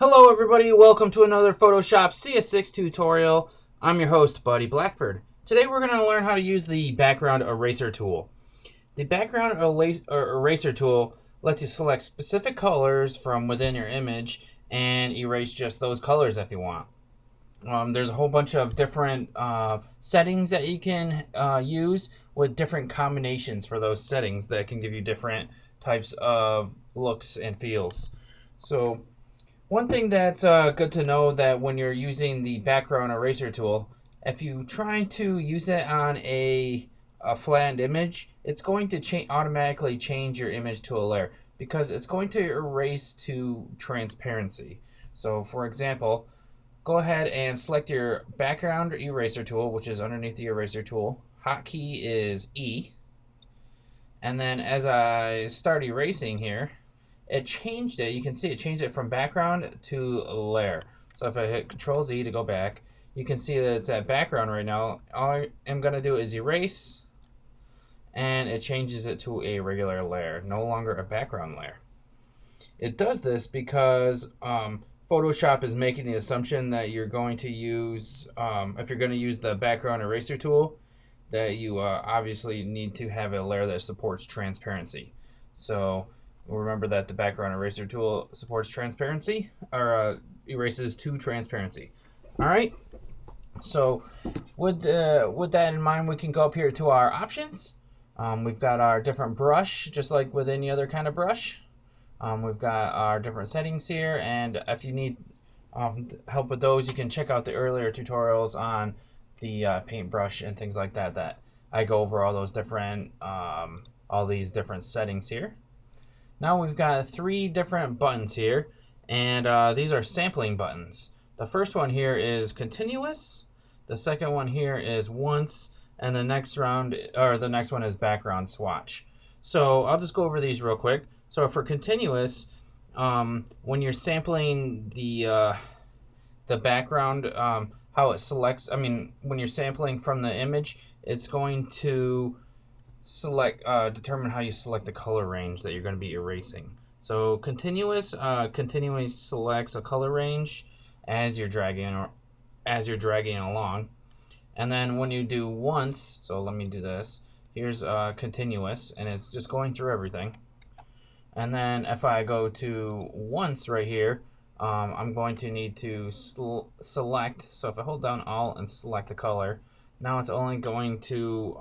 Hello everybody, welcome to another Photoshop CS6 tutorial. I'm your host, Buddy Blackford. Today we're going to learn how to use the background eraser tool. The background eraser tool lets you select specific colors from within your image and erase just those colors if you want. There's a whole bunch of different settings that you can use with different combinations for those settings that can give you different types of looks and feels. So one thing that's good to know that when you're using the background eraser tool, if you try to use it on a flattened image, it's going to automatically change your image to a layer because it's going to erase to transparency. So for example, go ahead and select your background eraser tool, which is underneath the eraser tool. Hotkey is E. And then as I start erasing here, it changed it. You can see it changed it from background to layer. So if I hit Control Z to go back, you can see that it's at background right now. All I am going to do is erase, and it changes it to a regular layer, no longer a background layer. It does this because Photoshop is making the assumption that you're going to use, if you're going to use the background eraser tool, that you obviously need to have a layer that supports transparency. So remember that the background eraser tool supports transparency, or erases to transparency. All right. So with that in mind, we can go up here to our options. We've got our different brush, just like with any other kind of brush. We've got our different settings here, and if you need help with those, you can check out the earlier tutorials on the paintbrush and things like that. That I go over all those different, all these different settings here. Now we've got three different buttons here, and these are sampling buttons. The first one here is continuous. The second one here is once, and the next one is background swatch. So I'll just go over these real quick. So for continuous, when you're sampling the background, how it selects, when you're sampling from the image, it's going to determine how you select the color range that you're going to be erasing. So continuous continually selects a color range as you're dragging along. And then when you do once, so let me do this. Here's continuous, and it's just going through everything. And then if I go to once right here, I'm going to need to select. So if I hold down Alt and select the color, now it's only going to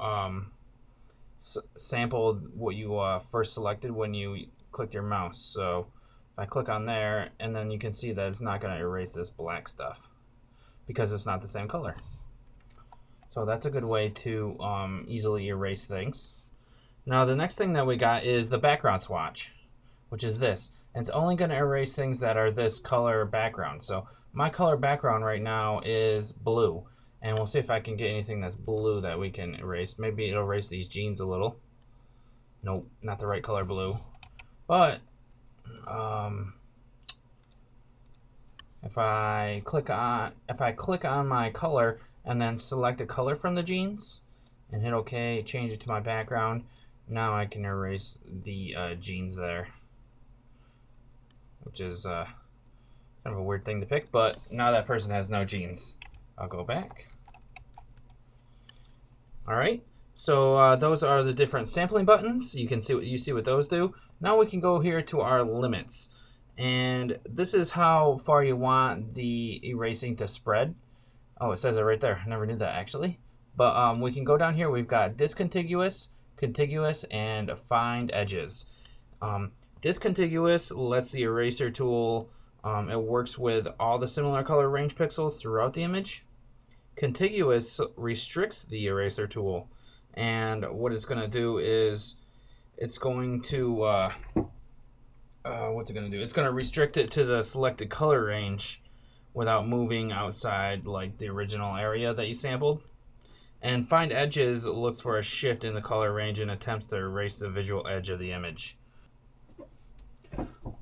sample what you first selected when you clicked your mouse. So if I click on there, and then you can see that it's not going to erase this black stuff because it's not the same color. So that's a good way to easily erase things. Now the next thing that we got is the background swatch, which is this. And it's only going to erase things that are this color background. So my color background right now is blue. And we'll see if I can get anything that's blue that we can erase. Maybe it'll erase these jeans a little. Nope, not the right color blue. But if I click on my color and then select a color from the jeans and hit OK, change it to my background, now I can erase the jeans there, which is kind of a weird thing to pick, but now that person has no jeans. I'll go back. All right, so those are the different sampling buttons. You can see what those do. Now we can go here to our limits, and this is how far you want the erasing to spread. Oh, it says it right there. I never knew that actually. But we can go down here. We've got discontiguous, contiguous, and find edges. Discontiguous lets the eraser tool, it works with all the similar color range pixels throughout the image. Contiguous restricts the eraser tool, and what it's going to do is it's going to what's it going to do? It's going to restrict it to the selected color range without moving outside like the original area that you sampled. And find edges looks for a shift in the color range and attempts to erase the visual edge of the image.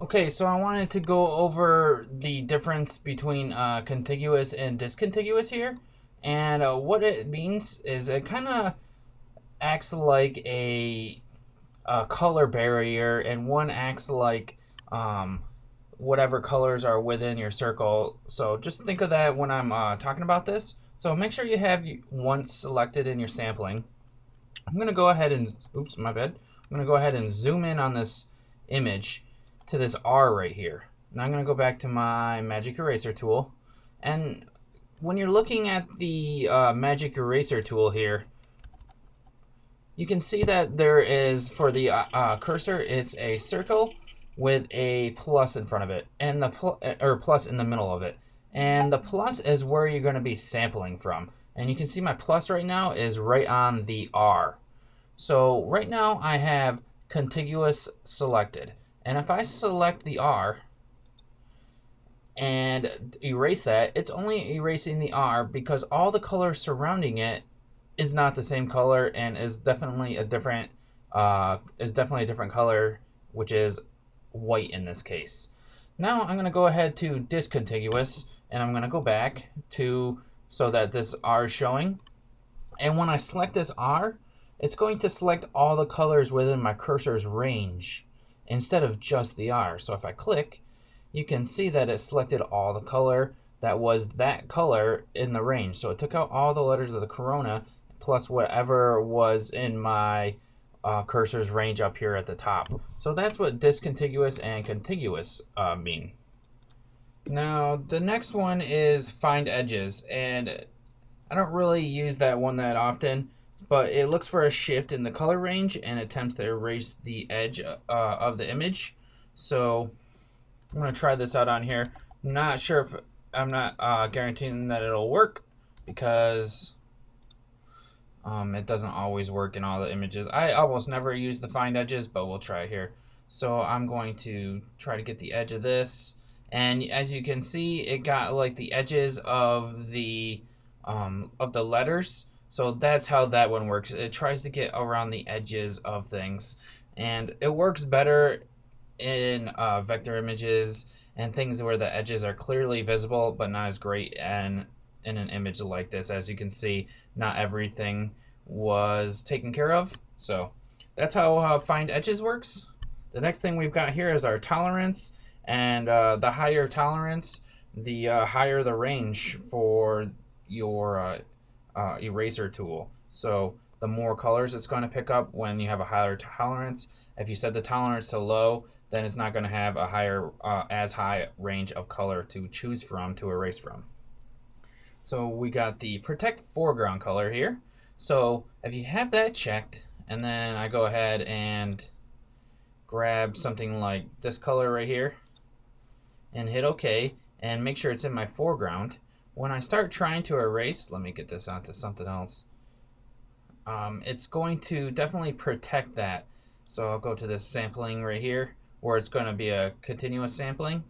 Okay, so I wanted to go over the difference between contiguous and discontiguous here. And what it means is it kind of acts like a color barrier, and one acts like whatever colors are within your circle. So just think of that when I'm talking about this. So make sure you have one selected in your sampling. I'm going to go ahead and, oops, my bad. I'm going to go ahead and zoom in on this image to this R right here. Now I'm going to go back to my magic eraser tool. And when you're looking at the magic eraser tool here, you can see that there is, for the cursor, it's a circle with a plus in front of it, and the plus in the middle of it. And the plus is where you're going to be sampling from. And you can see my plus right now is right on the R. So right now I have contiguous selected. And if I select the R and erase that, it's only erasing the R because all the color surrounding it is not the same color and is definitely a different color, which is white in this case. Now I'm going to go ahead to discontiguous, and I'm going to go back to so that this R is showing. And when I select this R, it's going to select all the colors within my cursor's range instead of just the R. So if I click, you can see that it selected all the color that was that color in the range. So it took out all the letters of the corona plus whatever was in my cursor's range up here at the top. So that's what discontiguous and contiguous mean. Now the next one is find edges, and I don't really use that one that often, but it looks for a shift in the color range and attempts to erase the edge of the image. So I'm going to try this out on here. Not sure if I'm not guaranteeing that it'll work because it doesn't always work in all the images. I almost never use the find edges, but we'll try here. So I'm going to try to get the edge of this, and as you can see, it got like the edges of the letters. So that's how that one works. It tries to get around the edges of things, and it works better in vector images and things where the edges are clearly visible, but not as great in an image like this. As you can see, not everything was taken care of. So that's how find edges works. The next thing we've got here is our tolerance, and the higher tolerance, the higher the range for your eraser tool. So the more colors it's going to pick up when you have a higher tolerance. If you set the tolerance to low, then it's not going to have a higher as high range of color to choose from to erase from. So we got the protect foreground color here. So if you have that checked, and then I go ahead and grab something like this color right here and hit OK and make sure it's in my foreground. When I start trying to erase, let me get this onto something else. It's going to definitely protect that. So I'll go to this sampling right here where it's going to be a continuous sampling.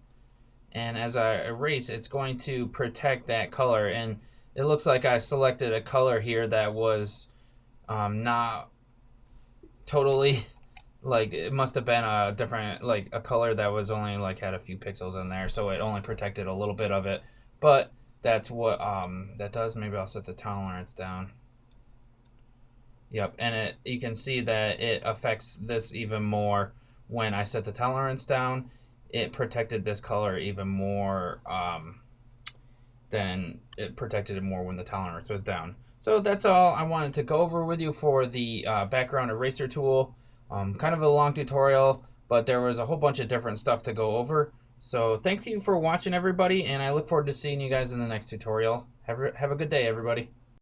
And as I erase, it's going to protect that color. And it looks like I selected a color here that was not totally, like, it must have been a different, like a color that was only like had a few pixels in there. So it only protected a little bit of it. But that's what that does. Maybe I'll set the tolerance down. Yep, and you can see that it affects this even more. When I set the tolerance down, it protected this color even more than it protected it more when the tolerance was down. So that's all I wanted to go over with you for the background eraser tool. Kind of a long tutorial, but there was a whole bunch of different stuff to go over. So thank you for watching, everybody, and I look forward to seeing you guys in the next tutorial. Have a good day, everybody.